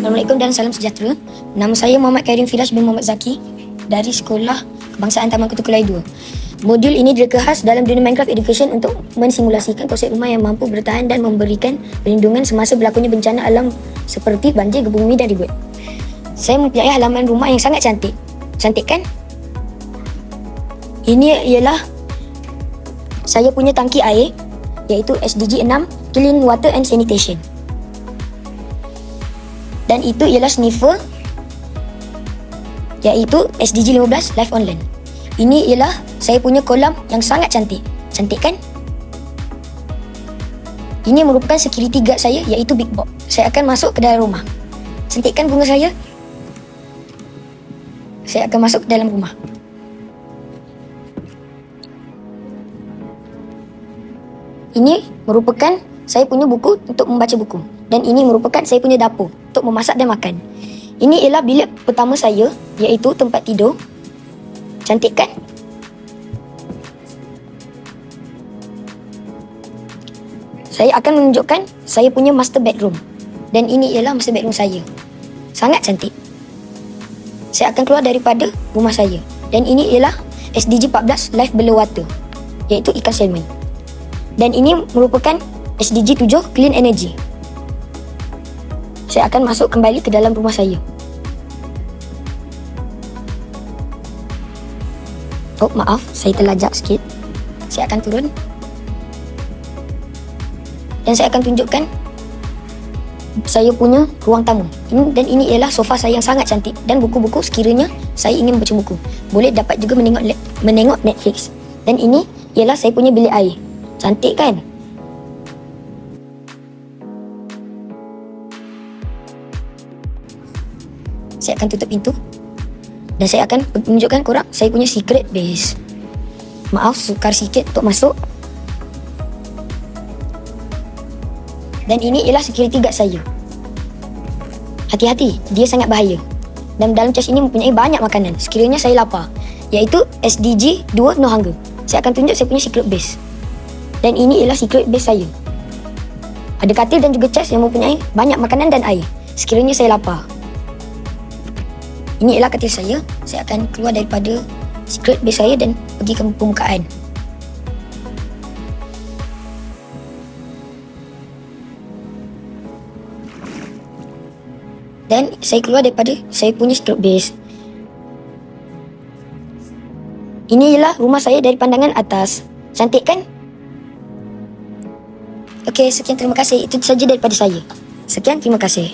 Assalamualaikum dan salam sejahtera. Nama saya Muhammad Khairin Firdaus bin Muhammad Zaki dari Sekolah Kebangsaan Taman Kutu Kelai 2. Modul ini dikemas dalam dunia Minecraft Education untuk mensimulasikan konsep rumah yang mampu bertahan dan memberikan perlindungan semasa berlakunya bencana alam seperti banjir, gempa bumi dan ribut. Saya mempunyai halaman rumah yang sangat cantik. Cantik kan? Ini ialah saya punya tangki air, iaitu SDG 6, Clean Water and Sanitation. Dan itu ialah sniffer, iaitu SDG 15, Life on Land. Ini ialah saya punya kolam yang sangat cantik. Cantik kan? Ini merupakan security guard saya, iaitu Big Bob. Saya akan masuk ke dalam rumah. Cantik kan bunga saya? Saya akan masuk ke dalam rumah. Ini merupakan saya punya buku untuk membaca buku. Dan ini merupakan saya punya dapur untuk memasak dan makan. Ini ialah bilik pertama saya, iaitu tempat tidur. Cantik kan? Saya akan menunjukkan saya punya master bedroom. Dan ini ialah master bedroom saya. Sangat cantik. Saya akan keluar daripada rumah saya. Dan ini ialah SDG 14, Life Below Water, iaitu ikan salmon. Dan ini merupakan SDG 7, Clean Energy. Saya akan masuk kembali ke dalam rumah saya. Oh, maaf, saya terlajak sikit. Saya akan turun. Dan saya akan tunjukkan saya punya ruang tamu. Dan ini ialah sofa saya yang sangat cantik. Dan buku-buku sekiranya saya ingin membaca buku. Boleh dapat juga menengok Netflix. Dan ini ialah saya punya bilik air. Cantik kan? Saya akan tutup pintu. Dan saya akan menunjukkan korang saya punya secret base. Maaf, sukar sikit untuk masuk. Dan ini ialah security guard saya. Hati-hati, dia sangat bahaya. Dan dalam chest ini mempunyai banyak makanan sekiranya saya lapar, iaitu SDG 2, No Hunger. Saya akan tunjuk saya punya secret base. Dan ini ialah secret base saya. Ada katil dan juga chest yang mempunyai banyak makanan dan air sekiranya saya lapar. Ini ialah katil saya. Saya akan keluar daripada secret base saya dan pergi ke permukaan. Dan saya keluar daripada saya punya secret base. Ini ialah rumah saya dari pandangan atas. Cantik kan? Okey, sekian terima kasih. Itu saja daripada saya. Sekian, terima kasih.